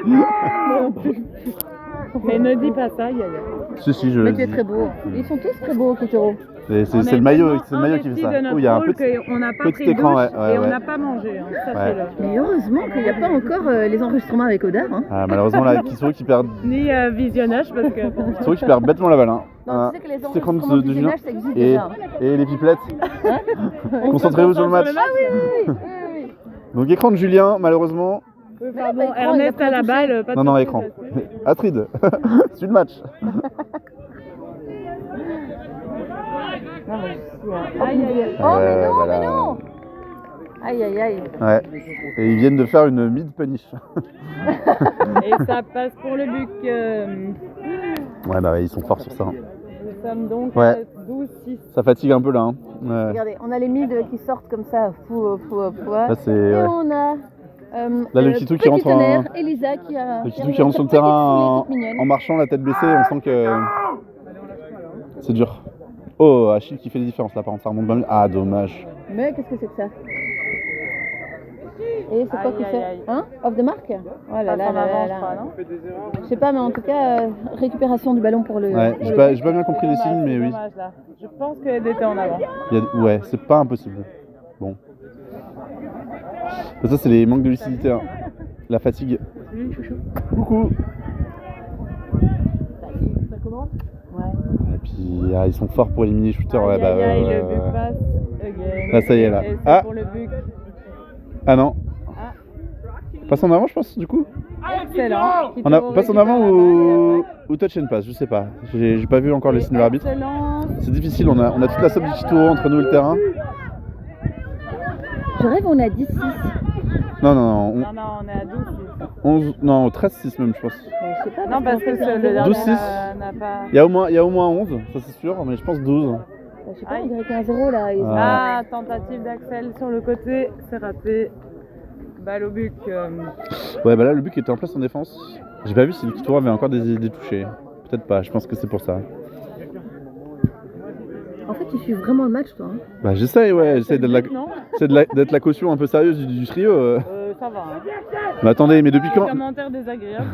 Mais ne dis pas ça, Yaya. Si, je Mais le tu es dis. très beau. Ils sont tous très beaux, Kituro. C'est le maillot qui fait ça. Oh, Oh, il y a un petit. On n'a pas petit pris de écran, douche ouais, et on ouais. n'a pas mangé. Hein. Ça, Ouais. Mais heureusement qu'il n'y a pas encore les enregistrements avec Odar. Hein. Ah, malheureusement, là, Kituro qui perd Ni visionnage parce que. bon, Kituro qui perd bêtement la balle. Hein. Non, tu sais que les petit écran enregistrements de du Julien. visionnage, ça existe Et, déjà. et les pipelettes. on Concentrez-vous se sur le match. concentre Oui. Donc écran de Julien, malheureusement. Pardon, Mais pas écran, Ernest il a à la pas balle. Pas de Non, soucis écran. là-dessus. Astrid, c'est le match. Aïe, aïe, aïe. Oh, mais non, voilà. mais non. Aïe, aïe, aïe. Ouais. Et ils viennent de faire une mid punish. Et ça passe pour le Buc. Ouais, bah ouais, ils sont forts sur ça. Hein. Nous sommes donc Ouais. à 12-6. Ça fatigue un peu là. Hein. Ouais. Regardez, on a les mids qui sortent comme ça. Là, c'est. Et Ouais. on a. Là, le Kitou qui rentre en. Elisa qui a. Le Kitou qui rentre sur le terrain en marchant, la tête baissée, on sent que. C'est dur. Oh, Achille qui fait des différences là, par contre, ça remonte bien. Ah, dommage. Mais qu'est-ce que c'est que ça? Et c'est quoi qui Aïe, fait aïe, aïe. Hein Off the mark Oh là là Passe en là avant, là je là. crois, non? Je sais pas, mais en tout cas, récupération du ballon pour le. Ouais, pour j'ai le- pas bien compris les Dommage, signes, mais c'est oui. dommage, là. Je pense qu'elle était en avant. Ouais, c'est pas impossible. Bon. Ça, c'est les manques de lucidité, hein. La fatigue. Salut, chouchou. Coucou. Ça commence? Ouais. Et puis, ils sont forts pour éliminer les shooters. Ouais, Aïe, bah, aïe, aïe, ouais, le ouais, bug ouais. passe again. Là, ça y est, là. Et c'est Ah. pour le bug. Ah non. Ah. Passe en avant, je pense, du coup. Excellent. On a passe en avant ou touch and pass, je sais pas. J'ai pas vu encore les signes de l'arbitre. Excellent. C'est difficile, on a toute la somme du Kituro entre nous et le terrain. Je rêve, on a 10-6. Non, Non, non, on est à 12. 11, non, 13-6 même, je pense. Je sais pas. Non, parce que c'est le dernier 12-6. n'a pas. Il y a au moins 11, ça c'est sûr, mais je pense 12. Je sais pas, on dirait qu'il y a un 0 là. Ils ont- Ah. Ah, tentative d'Axel sur le côté, c'est raté. Balle au but. Ouais, bah là, le but était en place en défense. J'ai pas vu si le Kituro avait encore des touchés. Peut-être pas, je pense que c'est pour ça. En fait, tu suis vraiment le match, toi. Hein. Bah, j'essaye, ouais, j'essaye d'être la, Non, d'être la caution un peu sérieuse du trio. ça va. Hein. Mais attendez, mais depuis quand Commentaire désagréable.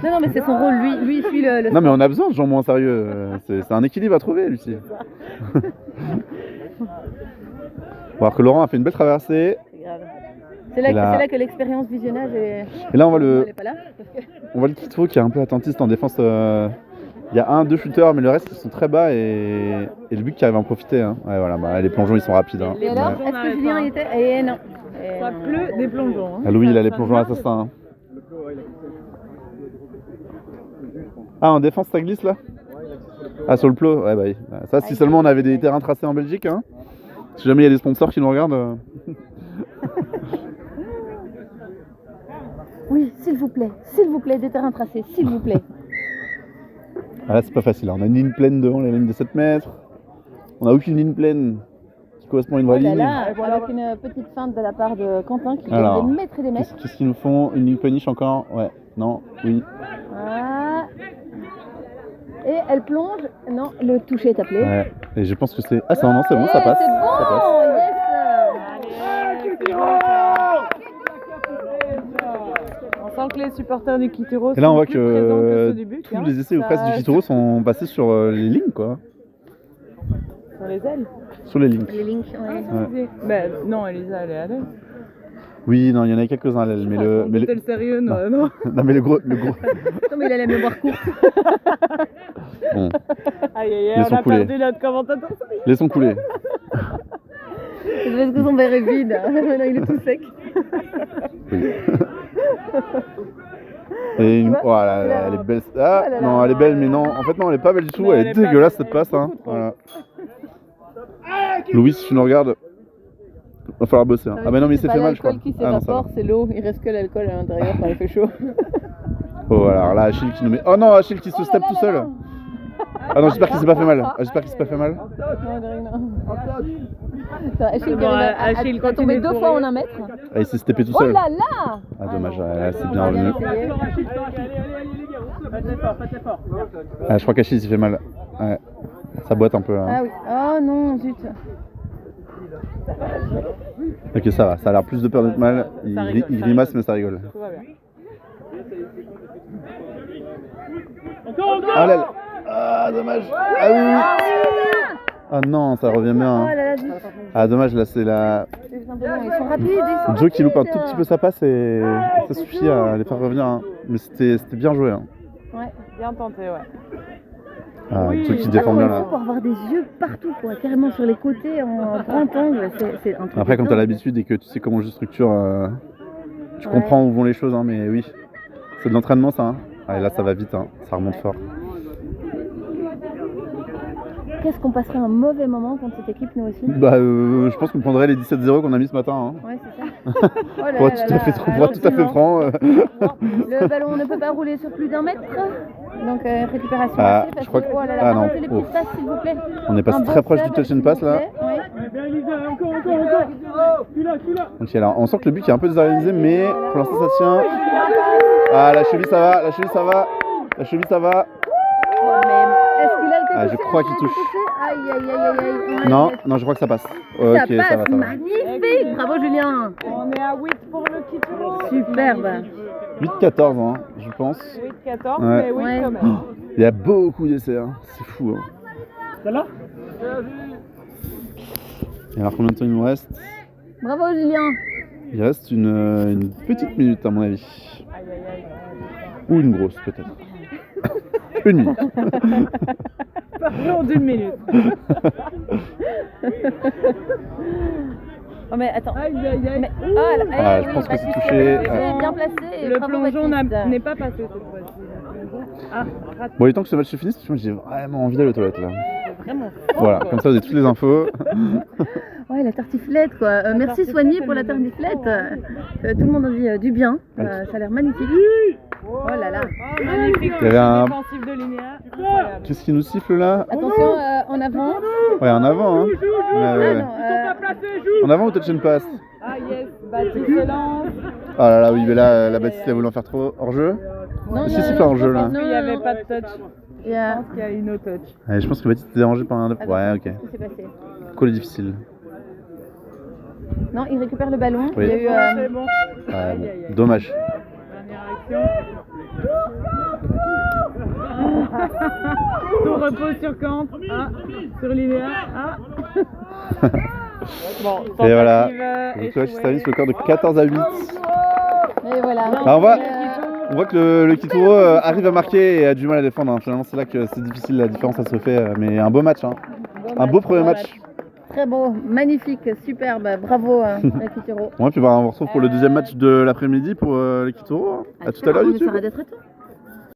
Non, non, mais c'est son rôle. Lui, il suit le. Non, mais on a besoin de gens moins sérieux. C'est un équilibre à trouver, Lucie. Bon, alors que Laurent a fait une belle traversée. C'est grave. C'est là, Et là- c'est là que l'expérience visionnage est. Et là, on voit Elle est pas là. Parce que... on voit le Kituro qui est un peu attentiste en défense. Il y a 2 shooters, mais le reste ils sont très bas et le but qui arrive à en profiter. Hein. Ouais, voilà, bah, les plongeons ils sont rapides. Hein. Et alors, Ouais. est-ce que Julien y était Eh non. Eh Ça non. pleut des plongeons. Hein. Ah, Louis, il a les Ça plongeons marche. assassins. Hein. Ah, en défense, ça glisse là? Ah, sur le plot? Ouais, bah oui. Ça, si seulement on avait des terrains tracés en Belgique. Hein. Si jamais il y a des sponsors qui nous regardent. Oui, s'il vous plaît, des terrains tracés, s'il vous plaît. Ah, là, c'est pas facile. Hein. On a une ligne pleine devant la ligne de 7 mètres. On a aucune ligne pleine qui correspond à une vraie Oh là ligne. là, avec une petite feinte de la part de Quentin qui Alors, vient des mètres et des mètres. Qu'est-ce qu'ils nous font? Une ligne punish encore? Ouais. Non. Oui. Ah. Et elle plonge. Non, le toucher est appelé. Ouais. Et je pense que c'est. Ah, non, c'est bon, Eh, ça passe. C'est Ça passe. bon, yes. Allez, c'est bon, ça. On sent que les supporters du Kituro Et là, on sont voit plus présents que que ceux du but, tous hein. les essais ou Ça- presque du Kituro sont passés sur les lignes, quoi. Sur les ailes. Sur les lignes. Les links, ouais. Ouais. Ben non, Elisa, elle est à l'aile. Oui, non, il y en a quelques-uns à l'aile, mais le. Mais C'était le sérieux, non, non. Non, mais le gros. Non, mais il a la mémoire courte. Bon, Aïe, aïe, aïe, Laissons on a couler. perdu notre commentateur. laissons couler. C'est parce que son verre est vide. Maintenant, il est tout sec. Oui. Et une... vois, voilà, là. elle est belle. Ah, Oh là là. non, elle est belle, mais non. En fait, non, elle est pas belle du tout. Non, elle elle est est pas dégueulasse belle, cette passe. elle est Hein. beaucoup trop. Voilà. Louis, si tu nous regardes, va falloir bosser. Hein. Ah, mais non, mais il s'est fait mal, je crois. L'alcool qui Ah, non, ça va. s'évapore, c'est l'eau. Il reste que l'alcool à l'intérieur quand il fait chaud. Oh, voilà, alors là, Achille qui nous met. Oh non, Achille qui se step tout seul. Ah non, j'espère qu'il s'est pas fait mal. Ah, j'espère qu'il s'est pas fait mal. Achille, Bon, Achille il est tombé continue de 2 courir. fois en 1 mètre. Ah, il s'est steppé tout Oh seul. là là. Ah, dommage, là, c'est On bien va revenu. essayer. Ah, je crois qu'Achille s'est fait mal. Ouais. Ça boite un peu là. Ah oui. Oh non, zut. Ok, ça va, ça a l'air plus de peur d'être mal. Il, Ça rigole, il ça grimace, rigole. mais ça rigole. Tout va bien. Ah là là. Ah, dommage. Ah oui, oui. Ah non, ça revient bien. Oh Hein. là là, zut. Ah, dommage, là, c'est la. C'est simplement, ils sont rapides. Ils sont Joe qui loupe un rapides. tout petit peu sa passe et ça suffit à les faire revenir. Hein. Mais c'était bien joué. Hein. Ouais. Bien tenté, ouais. Ah, Oui. Joe qui défend bien Il là. faut avoir des yeux partout, quoi. Carrément sur les côtés, en grand angle. C'est un truc. Après, quand de t'as dingue. l'habitude et que tu sais comment je structure, tu Ouais. comprends où vont les choses. Hein, mais oui, c'est de l'entraînement ça. Hein. Ah, et là, ça va vite. Hein. Ça remonte fort. Qu'est-ce qu'on passerait un mauvais moment contre cette équipe, nous aussi. Bah, je pense qu'on prendrait les 17-0 qu'on a mis ce matin. Hein. Ouais, c'est ça. Oh là Pour là être tout là à fait, là. pour être tout à fait franc. Le ballon ne peut pas rouler sur plus d'1 mètre. Donc récupération Ah, assez je facile. crois que- Oh là là, ah non. arrêtez les Oh. petites passes, s'il vous plaît. On est passé Un très beau proche du sub, touch and s'il pass vous là. plaît. Ouais. Ok, alors on sent que le but est un peu désorganisé, mais pour l'instant ça tient. Ah, la cheville ça va, la cheville ça va, la cheville ça va. Oh, mais est-ce qu'il a été Ah, je touché? crois qu'il Est-ce a été touche. touché Aïe, aïe, aïe, aïe, aïe. Non, non, je crois que ça passe. Ça Ok, passe, ça va, ça va. magnifique. magnifique. Bravo Julien. On est à 8 pour le Kituro. Superbe. 8-14, hein, je pense. 8-14, Ouais. mais oui, Ouais. quand même. Il y a beaucoup d'essais, hein. C'est fou. Hein. Celle-là Et alors combien de temps il nous reste? Bravo Julien. Il reste une petite minute à mon avis. Aïe, aïe, aïe. Ou une grosse peut-être. Une minute. Parlons d'une minute. Oh mais attends. Aïe, aïe, aïe. Mais, Ouh. là, Ah, je pense que c'est touché. C'est bien placé. Et Le bravo, plongeon Baptiste. n'est pas passé cette fois-ci. Ah, raté. Bon, il est temps que ce match se finisse parce que moi j'ai vraiment envie d'aller aux toilettes là. Vraiment. Voilà, comme ça vous avez toutes les infos. Ouais, la tartiflette quoi. Merci tartiflette, Soigné elle pour la me donne tartiflette. faim, Tout le monde en dit du bien. Ouais. Ça a l'air magnifique. Oh là là. Oh, magnifique. Il y avait un- Défensif de Linéa. Incroyable. Qu'est-ce qui nous siffle là? Attention en avant. Ouais, en avant, hein. Ouais, Ah ouais. non, En avant ou touch and pass? Ah yes, Baptiste se lance. Ah là là, oui, mais là, la Baptiste elle a voulu en faire trop hors jeu. non, Si, si, pas en jeu, là. Il n'y avait pas de touch. Il y Je a... pense qu'il y a une autre touch. Ouais, je pense que Baptiste était dérangé par un. Attends, Ouais, ok. Qu'est-ce qui s'est passé? Call est difficile. Non, il récupère le ballon. Oui. Il y a eu, C'est bon. Ouais, Aïe, bon, aïe, aïe. dommage. Dernière action. Tout repose sur Kant. Ah, sur Linéa. Ah. Bon, Et voilà. tentative, Donc là, échouée. se termine le score de 14 à 8. Et voilà. Ah, on voit que le Kituro arrive à marquer et a du mal à défendre. Hein. Finalement, c'est là que c'est difficile, la différence, ça se fait. Mais un beau match. Hein. Un beau premier match. Très beau, magnifique, superbe. Bravo la Kituro. Bon, et puis bah, on se retrouve pour le deuxième match de l'après-midi pour les Kituro. Hein. À tout à l'heure, On YouTube. essaiera d'être à temps.